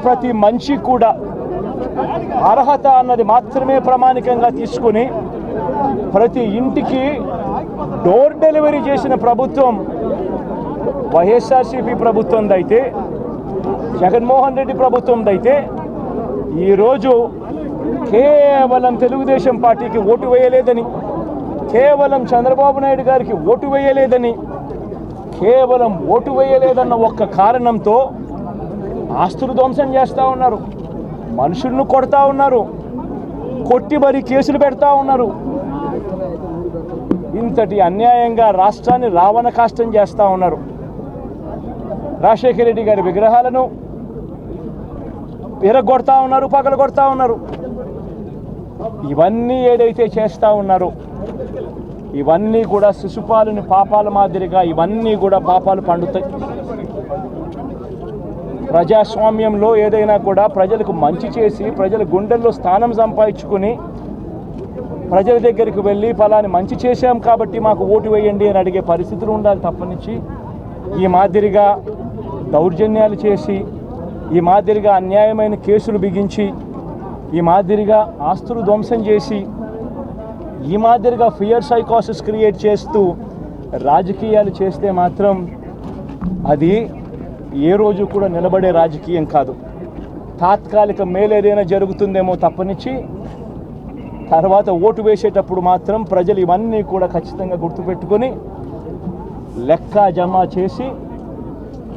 ప్రతి మనిషి కూడా అర్హత అన్నది మాత్రమే ప్రామాణికంగా తీసుకుని ప్రతి ఇంటికి డోర్ డెలివరీ చేసిన ప్రభుత్వం వైఎస్ఆర్సీపీ ప్రభుత్వందైతే, జగన్మోహన్ రెడ్డి ప్రభుత్వందైతే ఈరోజు కేవలం తెలుగుదేశం పార్టీకి ఓటు వేయలేదని, కేవలం చంద్రబాబు నాయుడు గారికి ఓటు వేయలేదని, కేవలం ఓటు వేయలేదన్న ఒక్క కారణంతో ఆస్తులు ధ్వంసం చేస్తూ ఉన్నారు, మనుషులను కొడతా ఉన్నారు, కొట్టి మరీ కేసులు పెడతా ఉన్నారు. ఇంతటి అన్యాయంగా రాష్ట్రాన్ని రావణ కాష్టం చేస్తూ ఉన్నారు. రాజశేఖర రెడ్డి గారి విగ్రహాలను విరగొడతా ఉన్నారు, పగలగొడతా ఉన్నారు. ఇవన్నీ ఏదైతే చేస్తూ ఉన్నారో ఇవన్నీ కూడా శిశుపాలుని పాపాల మాదిరిగా ఇవన్నీ కూడా పాపాలు పండుతాయి. ప్రజాస్వామ్యంలో ఏదైనా కూడా ప్రజలకు మంచి చేసి ప్రజల గుండెల్లో స్థానం సంపాదించుకుని ప్రజల దగ్గరికి వెళ్ళి ఫలాని మంచి చేశాం కాబట్టి మాకు ఓటు వేయండి అని అడిగే పరిస్థితులు ఉండాలి తప్పనిచ్చి ఈ మాదిరిగా దౌర్జన్యాలు చేసి, ఈ మాదిరిగా అన్యాయమైన కేసులు బిగించి, ఈ మాదిరిగా ఆస్తులు ధ్వంసం చేసి, ఈ మాదిరిగా ఫియర్ సైకోసిస్ క్రియేట్ చేస్తూ రాజకీయాలు చేస్తే మాత్రం అది ఏ రోజు కూడా నిలబడే రాజకీయం కాదు. తాత్కాలిక మేలేదైనా జరుగుతుందేమో తప్పనిచ్చి తర్వాత ఓటు వేసేటప్పుడు మాత్రం ప్రజలు ఇవన్నీ కూడా ఖచ్చితంగా గుర్తుపెట్టుకొని లెక్క జమ చేసి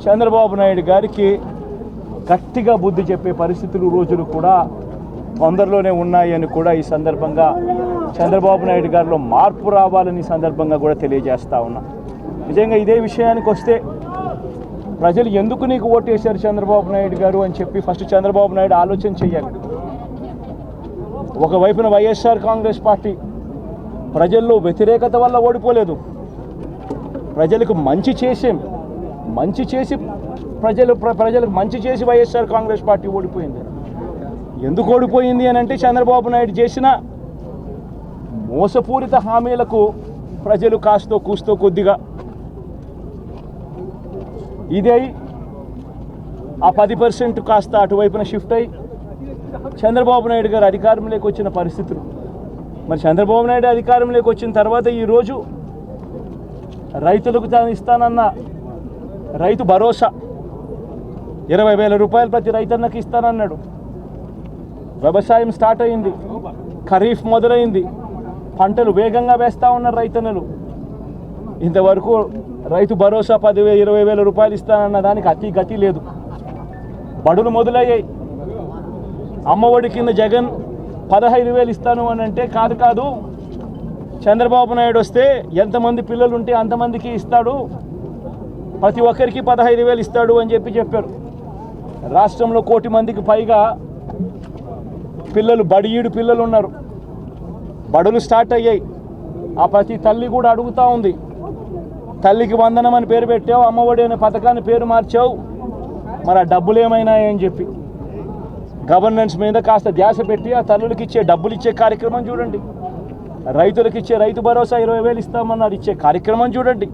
చంద్రబాబు నాయుడు గారికి గట్టిగా బుద్ధి చెప్పే పరిస్థితులు రోజులు కూడా తొందరలోనే ఉన్నాయని కూడా ఈ సందర్భంగా చంద్రబాబు నాయుడు గారిలో మార్పు రావాలని సందర్భంగా కూడా తెలియజేస్తా ఉన్నా. నిజంగా ఇదే విషయానికి వస్తే ప్రజలు ఎందుకు నీకు ఓటు వేశారు చంద్రబాబు నాయుడు గారు అని చెప్పి ఫస్ట్ చంద్రబాబు నాయుడు ఆలోచన చేయాలి. ఒకవైపున వైఎస్ఆర్ కాంగ్రెస్ పార్టీ ప్రజల్లో వ్యతిరేకత వల్ల ఓడిపోలేదు, ప్రజలకు మంచి చేసి ప్రజలకు మంచి చేసి వైఎస్ఆర్ కాంగ్రెస్ పార్టీ ఓడిపోయింది. ఎందుకు ఓడిపోయింది అని అంటే చంద్రబాబు నాయుడు చేసిన మోసపూరిత హామీలకు ప్రజలు కాస్తో కూస్తో కొద్దిగా ఇదే ఆ 10% కాస్త అటువైపున షిఫ్ట్ అయ్యి చంద్రబాబు నాయుడు గారు అధికారంలోకి వచ్చిన పరిస్థితులు. మరి చంద్రబాబు నాయుడు అధికారంలోకి వచ్చిన తర్వాత ఈరోజు రైతులకు తాను ఇస్తానన్న రైతు భరోసా 20,000 రూపాయలు ప్రతి రైతన్నకి ఇస్తానన్నాడు. వ్యవసాయం స్టార్ట్ అయింది, ఖరీఫ్ మొదలైంది, పంటలు వేగంగా వేస్తూ ఉన్నారు రైతన్నలు. ఇంతవరకు రైతు భరోసా 10,000 20,000 రూపాయలు ఇస్తానన్న దానికి అతి గతి లేదు. బడులు మొదలయ్యాయి. అమ్మఒడి కింద జగన్ 15,000 ఇస్తాను అని అంటే కాదు చంద్రబాబు నాయుడు వస్తే ఎంతమంది పిల్లలు ఉంటే అంతమందికి ఇస్తాడు, ప్రతి ఒక్కరికి 15,000 ఇస్తాడు అని చెప్పారు. రాష్ట్రంలో 1 కోటి మందికి పైగా పిల్లలు బడియీడు పిల్లలు ఉన్నారు. బడులు స్టార్ట్ అయ్యాయి. ఆ ప్రతి తల్లి కూడా అడుగుతూ ఉంది, తల్లికి వందనం అని పేరు పెట్టావు, అమ్మఒడి అనే పథకాన్ని పేరు మార్చావు, మరి ఆ డబ్బులు ఏమైనాయని చెప్పి గవర్నెన్స్ మీద కాస్త ధ్యాస పెట్టి ఆ తల్లులకు ఇచ్చే డబ్బులు ఇచ్చే కార్యక్రమం చూడండి. రైతులకు ఇచ్చే రైతు భరోసా 20,000 ఇస్తామన్నారు, ఇచ్చే కార్యక్రమం చూడండి.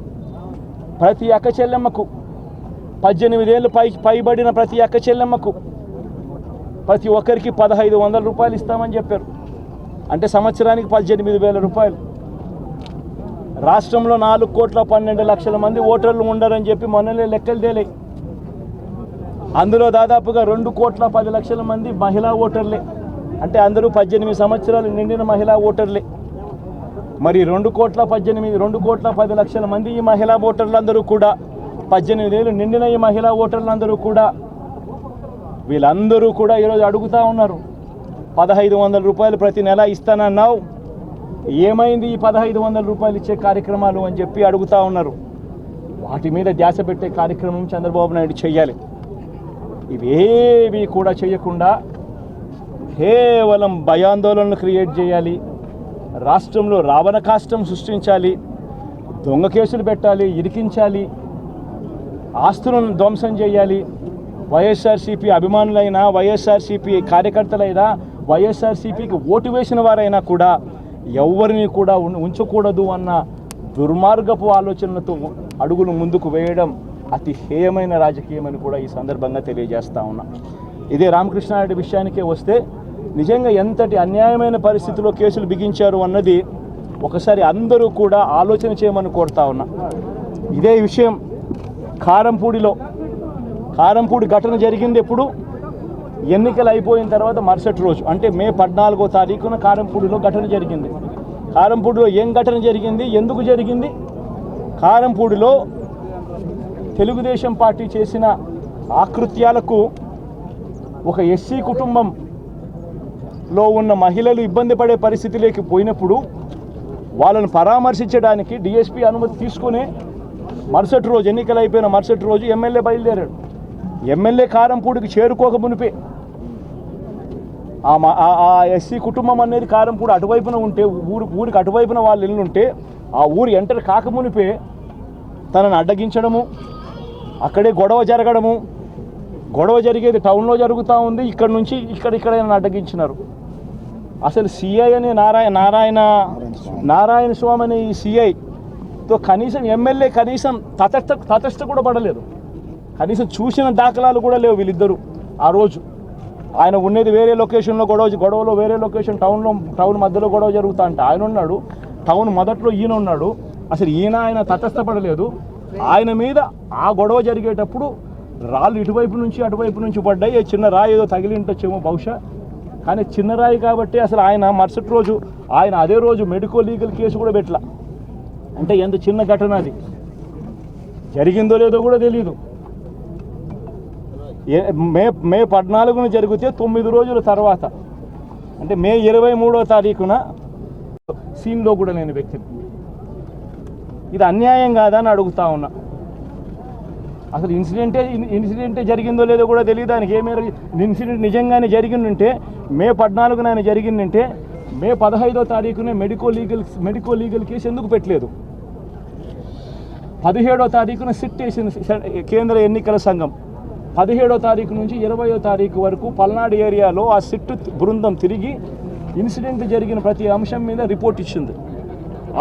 ప్రతి అక్క చెల్లెమ్మకు 18 ఏళ్ళు పైబడిన ప్రతి అక్క చెల్లెమ్మకు ప్రతి ఒక్కరికి 1,500 రూపాయలు ఇస్తామని చెప్పారు. అంటే సంవత్సరానికి 18,000 రూపాయలు. రాష్ట్రంలో 4,12,00,000 మంది ఓటర్లు ఉండరని చెప్పి మొన్ననే లెక్కలు తేలాయి. అందులో దాదాపుగా 2,10,00,000 మంది మహిళా ఓటర్లే. అంటే అందరూ 18 సంవత్సరాలు నిండిన మహిళా ఓటర్లే. మరి 2,10,00,000 మంది ఈ మహిళా ఓటర్లందరూ కూడా 18 ఏళ్ళు నిండిన ఈ మహిళా ఓటర్లందరూ కూడా వీళ్ళందరూ కూడా ఈరోజు అడుగుతూ ఉన్నారు, 1,500 రూపాయలు ప్రతి నెల ఇస్తానన్నావు, ఏమైంది ఈ 1,500 రూపాయలు ఇచ్చే కార్యక్రమాలు అని చెప్పి అడుగుతూ ఉన్నారు. వాటి మీద ధ్యాస పెట్టే కార్యక్రమం చంద్రబాబు నాయుడు చేయాలి. ఇవేవి కూడా చేయకుండా కేవలం భయాందోళనలు క్రియేట్ చేయాలి, రాష్ట్రంలో రావణ కాష్టం సృష్టించాలి, దొంగ కేసులు పెట్టాలి, ఇరికించాలి, ఆస్తులను ధ్వంసం చేయాలి. వైఎస్ఆర్సీపీ అభిమానులైనా, వైఎస్ఆర్సీపీ కార్యకర్తలైనా, వైఎస్ఆర్సీపీకి ఓటు వేసిన వారైనా కూడా ఎవరిని కూడా ఉంచకూడదు అన్న దుర్మార్గపు ఆలోచనలతో అడుగులు ముందుకు వేయడం అతి హేయమైన రాజకీయం అని కూడా ఈ సందర్భంగా తెలియజేస్తా ఉన్నా. ఇదే రామకృష్ణారెడ్డి విషయానికే వస్తే నిజంగా ఎంతటి అన్యాయమైన పరిస్థితిలో కేసులు బిగించారు అన్నది ఒకసారి అందరూ కూడా ఆలోచన చేయమని కోరుతా ఉన్నా. ఇదే విషయం కారంపూడి ఘటన జరిగింది ఎప్పుడు? ఎన్నికలు అయిపోయిన తర్వాత మరుసటి రోజు, అంటే మే 14వ తారీఖున కారంపూడిలో ఘటన జరిగింది. కారంపూడిలో ఏం ఘటన జరిగింది, ఎందుకు జరిగింది? కారంపూడిలో తెలుగుదేశం పార్టీ చేసిన ఆకృత్యాలకు ఒక ఎస్సీ కుటుంబంలో ఉన్న మహిళలు ఇబ్బంది పడే పరిస్థితిలోకి పోయినప్పుడు వాళ్ళను పరామర్శించడానికి డిఎస్పీ అనుమతి తీసుకునే మరుసటి రోజు, ఎన్నికలు అయిపోయిన మరుసటి రోజు ఎమ్మెల్యే బయలుదేరాడు. ఎమ్మెల్యే కారంపూడికి చేరుకోక మునిపే ఆ ఎస్సీ కుటుంబం అనేది కారంపూడి అటువైపున ఉంటే, ఊరికి అటువైపున వాళ్ళు ఇల్లు ఉంటే ఆ ఊరు ఎంటర్ కాకమునిపే తనను అడ్డగించడము, అక్కడే గొడవ జరగడము. గొడవ జరిగేది టౌన్లో జరుగుతూ ఉంది, ఇక్కడ నుంచి ఇక్కడ అడ్డగించినారు. అసలు సిఐ అనే నారాయణ స్వామి అనే ఈ సిఐతో కనీసం ఎమ్మెల్యే కనీసం తటస్థ కూడా పడలేదు. కనీసం చూసిన దాఖలాలు కూడా లేవు వీళ్ళిద్దరూ. ఆ రోజు ఆయన ఉండేది వేరే లొకేషన్లో, గొడవలో వేరే లొకేషన్, టౌన్ మధ్యలో గొడవ జరుగుతా అంటే ఆయన ఉన్నాడు, టౌన్ మొదట్లో ఈయన ఉన్నాడు. అసలు ఆయన తటస్థపడలేదు. ఆయన మీద ఆ గొడవ జరిగేటప్పుడు రాళ్ళు ఇటువైపు నుంచి అటువైపు నుంచి పడ్డాయి. చిన్న రాయి ఏదో తగిలి ఉంటొచ్చేమో బహుశా, కానీ చిన్న రాయి కాబట్టి అసలు ఆయన మరుసటి రోజు అదే రోజు మెడికో లీగల్ కేసు కూడా పెట్టలా. అంటే ఎంత చిన్న ఘటన అది, జరిగిందో లేదో కూడా తెలీదు. మే 14న జరిగితే 9 రోజుల తర్వాత, అంటే మే 23వ తారీఖున సీన్లో కూడా లేని వ్యక్తిని. ఇది అన్యాయం కాదని అడుగుతా ఉన్నా. అసలు ఇన్సిడెంటే జరిగిందో లేదో కూడా తెలియదు. ఆయనకి ఏమేర ఇన్సిడెంట్ నిజంగానే జరిగిందంటే మే 14న ఆయన జరిగిందంటే మే 15వ తారీఖునే మెడికో లీగల్ కేసు ఎందుకు పెట్టలేదు? 17వ తారీఖున సిట్ వేసింది కేంద్ర ఎన్నికల సంఘం. 17వ తారీఖు నుంచి 20వ తారీఖు వరకు పల్నాడు ఏరియాలో ఆ సిట్ బృందం తిరిగి ఇన్సిడెంట్ జరిగిన ప్రతి అంశం మీద రిపోర్ట్ ఇచ్చింది.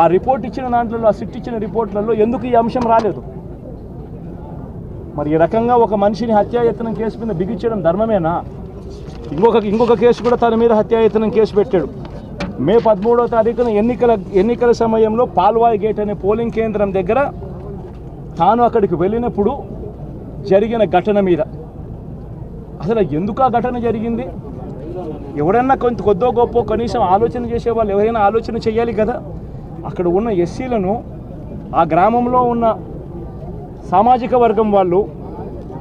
ఆ రిపోర్ట్ ఇచ్చిన దాంట్లో, ఆ సిట్ ఇచ్చిన రిపోర్ట్లలో ఎందుకు ఈ అంశం రాలేదు? మరి ఈ రకంగా ఒక మనిషిని హత్యాయత్నం కేసు మీద బిగించడం ధర్మమేనా? ఇంకొక కేసు కూడా తన మీద హత్యాయత్నం కేసు పెట్టాడు. మే 13వ తారీఖున ఎన్నికల సమయంలో పాల్వాయి గేట్ అనే పోలింగ్ కేంద్రం దగ్గర తాను అక్కడికి వెళ్ళినప్పుడు జరిగిన ఘటన మీద అసలు ఎందుకు ఆ ఘటన జరిగింది? ఎవరైనా కొద్దో గొప్ప కనీసం ఆలోచన చేసేవాళ్ళు ఎవరైనా ఆలోచన చేయాలి కదా. అక్కడ ఉన్న ఎస్సీలను, ఆ గ్రామంలో ఉన్న సామాజిక వర్గం వాళ్ళు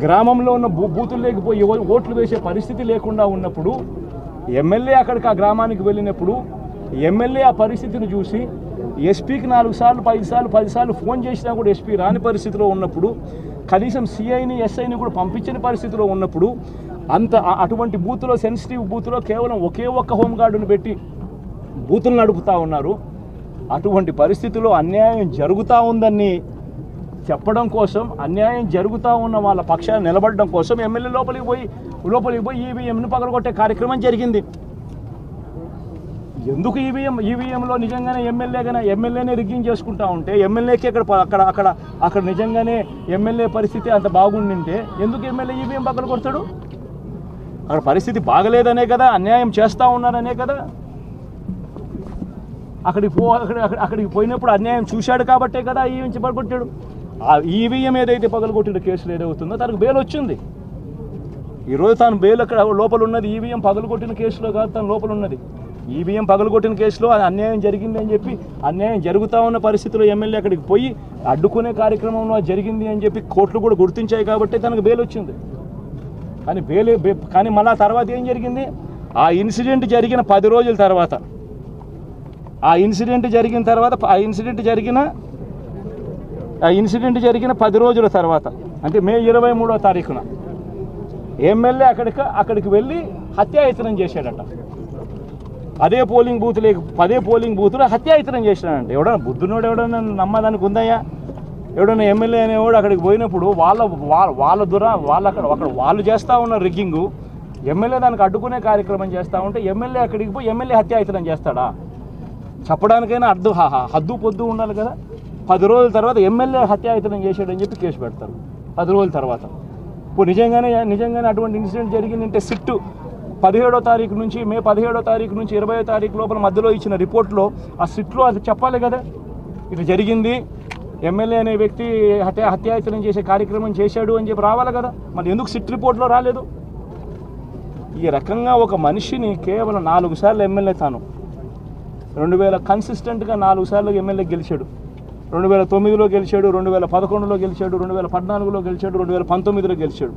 గ్రామంలో ఉన్న బూతులు లేకపోయి ఓట్లు వేసే పరిస్థితి లేకుండా ఉన్నప్పుడు ఎమ్మెల్యే అక్కడికి ఆ గ్రామానికి వెళ్ళినప్పుడు ఎమ్మెల్యే ఆ పరిస్థితిని చూసి ఎస్పీకి 4 సార్లు 5 సార్లు 10 సార్లు ఫోన్ చేసినా కూడా ఎస్పీ రాని పరిస్థితిలో ఉన్నప్పుడు, కనీసం సిఐని ఎస్ఐని కూడా పంపించని పరిస్థితిలో ఉన్నప్పుడు, అటువంటి బూత్లో, సెన్సిటివ్ బూత్లో కేవలం ఒకే ఒక్క హోంగార్డును పెట్టి బూతులు నడుపుతూ ఉన్నారు. అటువంటి పరిస్థితిలో అన్యాయం జరుగుతూ ఉందని చెప్పడం కోసం, అన్యాయం జరుగుతూ ఉన్న వాళ్ళ పక్షాన్ని నిలబడడం కోసం ఎమ్మెల్యే లోపలికి పోయి ఈవీఎంను పగలగొట్టే కార్యక్రమం జరిగింది. ఎందుకు ఈవీఎంలో నిజంగానే ఎమ్మెల్యేనే రిగ్గింగ్ చేసుకుంటా ఉంటే, ఎమ్మెల్యేకి అక్కడ నిజంగానే ఎమ్మెల్యే పరిస్థితి అంత బాగుండింటే ఎందుకు ఎమ్మెల్యే ఈవీఎం పగలగొడతాడు? అక్కడ పరిస్థితి బాగలేదనే కదా, అన్యాయం చేస్తూ ఉన్నారనే కదా. అక్కడికి పోయినప్పుడు అన్యాయం చూశాడు కాబట్టే కదా ఈవీఎం పగలగొట్టాడు. ఆ ఈవీఎం ఏదైతే పగలగొట్టిన కేసులు ఏదవుతుందో తనకు బెయిల్ వచ్చింది. ఈరోజు తాను బెయిల్ అక్కడ లోపల ఉన్నది ఈవీఎం పగలగొట్టిన కేసులో కాదు, తను లోపల ఉన్నది ఈవీఎం పగలగొట్టిన కేసులో. అన్యాయం జరిగింది అని చెప్పి, అన్యాయం జరుగుతూ ఉన్న పరిస్థితిలో ఎమ్మెల్యే అక్కడికి పోయి అడ్డుకునే కార్యక్రమంలో జరిగింది అని చెప్పి కోర్టులు కూడా గుర్తించాయి కాబట్టి తనకు బెయిల్ వచ్చింది. కానీ మళ్ళా తర్వాత ఏం జరిగింది? ఆ ఇన్సిడెంట్ జరిగిన 10 రోజుల తర్వాత, ఆ ఇన్సిడెంట్ జరిగిన 10 రోజుల తర్వాత, అంటే మే 23వ తారీఖున ఎమ్మెల్యే అక్కడికి వెళ్ళి హత్యాయత్నం చేశాడట. అదే పోలింగ్ బూత్లో హత్యాయత్నం చేశాడంట. ఎవడన్నా బుద్ధునోడు ఎవడన్నా నమ్మదానికి ఉందయ్యా? ఎవడన్నా ఎమ్మెల్యే అనేవాడు అక్కడికి పోయినప్పుడు వాళ్ళు చేస్తూ ఉన్న రిగ్గింగు, ఎమ్మెల్యే దానికి అడ్డుకునే కార్యక్రమం చేస్తూ ఉంటే ఎమ్మెల్యే అక్కడికి పోయి ఎమ్మెల్యే హత్యాయత్నం చేస్తాడా? చెప్పడానికైనా హద్దు పొద్దు ఉండాలి కదా. 10 రోజుల తర్వాత ఎమ్మెల్యే హత్యాయత్నం చేశాడని చెప్పి కేసు పెడతారు 10 రోజుల తర్వాత. నిజంగానే అటువంటి ఇన్సిడెంట్ జరిగిందంటే సిట్టు 17వ తారీఖు నుంచి మే 17వ తారీఖు నుంచి 20వ తారీఖు లోపల మధ్యలో ఇచ్చిన రిపోర్ట్లో ఆ సిట్లో అది చెప్పాలి కదా, ఇట్లా జరిగింది, ఎమ్మెల్యే అనే వ్యక్తి హత్యాయత్నం చేసే కార్యక్రమం చేశాడు అని చెప్పి రావాలి కదా. మరి ఎందుకు సిట్ రిపోర్ట్లో రాలేదు? ఈ రకంగా ఒక మనిషిని కేవలం 4 సార్లు ఎమ్మెల్యే, తాను 2000 కన్సిస్టెంట్గా 4 సార్లు ఎమ్మెల్యే గెలిచాడు. 2009లో గెలిచాడు, 2011లో గెలిచాడు, 2014లో గెలిచాడు, 2019లో గెలిచాడు.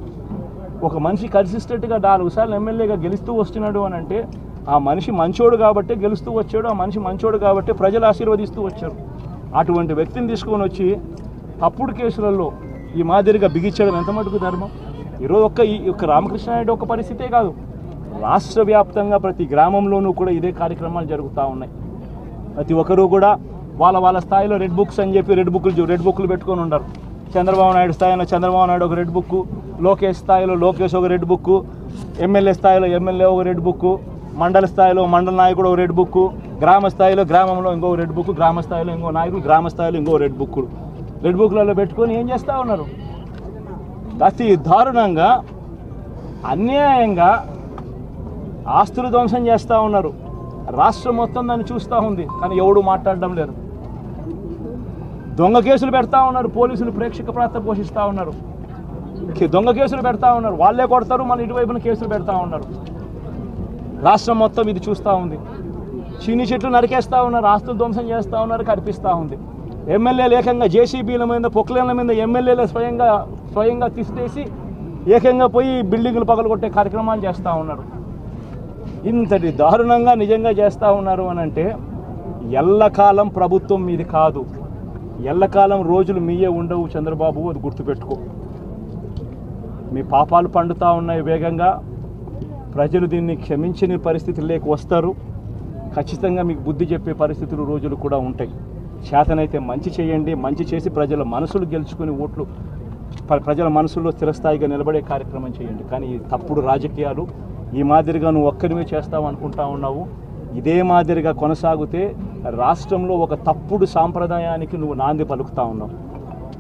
ఒక మనిషి కన్సిస్టెంట్గా 4 సార్లు ఎమ్మెల్యేగా గెలుస్తూ వస్తున్నాడు అని అంటే ఆ మనిషి మంచోడు కాబట్టే గెలుస్తూ వచ్చాడు, ఆ మనిషి మంచోడు కాబట్టే ప్రజలు ఆశీర్వదిస్తూ వచ్చారు. అటువంటి వ్యక్తిని తీసుకొని వచ్చి తప్పుడు కేసులలో ఈ మాదిరిగా బిగించడం ఎంత మటుకు ధర్మం? ఈరోజు ఒక్క రామకృష్ణారెడ్డి ఒక పరిస్థితే కాదు, రాష్ట్ర వ్యాప్తంగా ప్రతి గ్రామంలోనూ కూడా ఇదే కార్యక్రమాలు జరుగుతూ ఉన్నాయి. ప్రతి ఒక్కరూ కూడా వాళ్ళ స్థాయిలో రెడ్ బుక్స్ అని చెప్పి రెడ్ బుక్లు పెట్టుకొని ఉన్నారు. చంద్రబాబు నాయుడు స్థాయిలో చంద్రబాబు నాయుడు ఒక రెడ్ బుక్, లోకేష్ స్థాయిలో లోకేష్ ఒక రెడ్ బుక్, ఎమ్మెల్యే స్థాయిలో ఎమ్మెల్యే ఒక రెడ్ బుక్, మండల స్థాయిలో మండల నాయకుడు ఒక రెడ్ బుక్, గ్రామ స్థాయిలో గ్రామంలో ఇంకో రెడ్ బుక్, గ్రామ స్థాయిలో ఇంకో నాయకుడు, గ్రామ స్థాయిలో ఇంకో రెడ్ బుక్లలో పెట్టుకొని ఏం చేస్తూ ఉన్నారు? అతి దారుణంగా అన్యాయంగా ఆస్తులు ధ్వంసం చేస్తూ ఉన్నారు. రాష్ట్రం మొత్తం దాన్ని చూస్తూ ఉంది, కానీ ఎవడు మాట్లాడడం లేదు. దొంగ కేసులు పెడతా ఉన్నారు, పోలీసులు ప్రేక్షక పాత్ర పోషిస్తూ ఉన్నారు. దొంగ కేసులు పెడతా ఉన్నారు, వాళ్ళే కొడతారు, మళ్ళీ ఇటువైపున కేసులు పెడతా ఉన్నారు. రాష్ట్రం మొత్తం ఇది చూస్తూ ఉంది. చీని చెట్లు నరికేస్తూ ఉన్నారు, ఆస్తులు ధ్వంసం చేస్తూ ఉన్నారు, కనిపిస్తూ ఉంది. ఎమ్మెల్యేలు ఏకంగా జేసీబీల మీద పొక్లేన్ల మీద ఎమ్మెల్యేలు స్వయంగా తీసేసి ఏకంగా పోయి బిల్డింగులు పగలగొట్టే కార్యక్రమాలు చేస్తూ ఉన్నారు. ఇంతటి దారుణంగా నిజంగా చేస్తూ ఉన్నారు అని అంటే ఎల్లకాలం ప్రభుత్వం మీది కాదు, ఎల్లకాలం రోజులు మీయే ఉండవు చంద్రబాబు, అది గుర్తుపెట్టుకో. మీ పాపాలు పండుతూ ఉన్నాయి వేగంగా. ప్రజలు దీన్ని క్షమించని పరిస్థితుల్లోకి వస్తారు. ఖచ్చితంగా మీకు బుద్ధి చెప్పే పరిస్థితులు రోజులు కూడా ఉంటాయి. చేతనైతే మంచి చేయండి, మంచి చేసి ప్రజల మనసులు గెలుచుకుని ఓట్లు ప్రజల మనసుల్లో స్థిరస్థాయిగా నిలబడే కార్యక్రమం చేయండి. కానీ ఈ తప్పుడు రాజకీయాలు ఈ మాదిరిగా నువ్వు ఒక్కరిమే చేస్తావు అనుకుంటా ఉన్నావు. ఇదే మాదిరిగా కొనసాగితే రాష్ట్రంలో ఒక తప్పుడు సాంప్రదాయానికి నువ్వు నాంది పలుకుతా ఉన్నావు.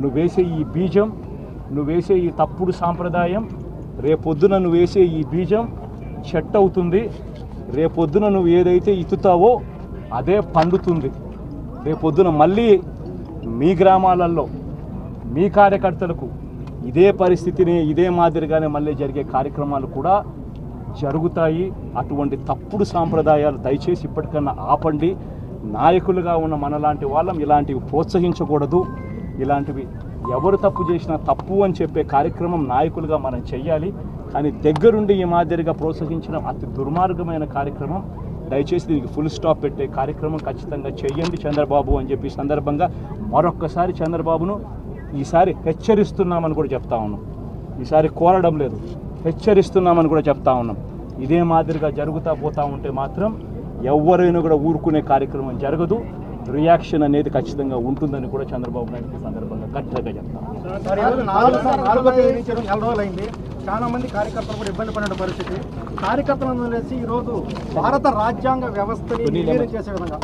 నువ్వు వేసే ఈ బీజం, నువ్వు వేసే ఈ తప్పుడు సాంప్రదాయం, రేపొద్దున నువ్వు వేసే ఈ బీజం చెట్టు అవుతుంది. రేపొద్దున నువ్వు ఏదైతే ఇత్తుతావో అదే పండుతుంది. రేపొద్దున మళ్ళీ మీ గ్రామాలలో మీ కార్యకర్తలకు ఇదే పరిస్థితిని ఇదే మాదిరిగానే మళ్ళీ జరిగే కార్యక్రమాలు కూడా జరుగుతాయి. అటువంటి తప్పుడు సాంప్రదాయాలు దయచేసి ఇప్పటికన్నా ఆపండి. నాయకులుగా ఉన్న మనలాంటి వాళ్ళం ఇలాంటివి ప్రోత్సహించకూడదు. ఇలాంటివి ఎవరు తప్పు చేసినా తప్పు అని చెప్పే కార్యక్రమం నాయకులుగా మనం చెయ్యాలి. కానీ దగ్గరుండి ఈ మాదిరిగా ప్రోత్సహించడం అతి దుర్మార్గమైన కార్యక్రమం. దయచేసి దీనికి ఫుల్ స్టాప్ పెట్టే కార్యక్రమం ఖచ్చితంగా చేయండి చంద్రబాబు అని చెప్పి సందర్భంగా మరొక్కసారి చంద్రబాబును ఈసారి హెచ్చరిస్తున్నామని కూడా చెప్తా ఉన్నాం. ఈసారి కోరడం లేదు, హెచ్చరిస్తున్నామని కూడా చెప్తా ఉన్నాం. ఇదే మాదిరిగా జరుగుతూ పోతూ ఉంటే మాత్రం ఎవరైనా కూడా ఊరుకునే కార్యక్రమం జరగదు. రియాక్షన్ అనేది ఖచ్చితంగా ఉంటుందని కూడా చంద్రబాబు నాయుడు సందర్భంగా ఖచ్చితంగా చెప్తాను. చాలా మంది కార్యకర్తలు కూడా ఇబ్బంది పడిన పరిస్థితి. కార్యకర్తలను వదిలేసి ఈరోజు భారత రాజ్యాంగ వ్యవస్థని చేసే విధంగా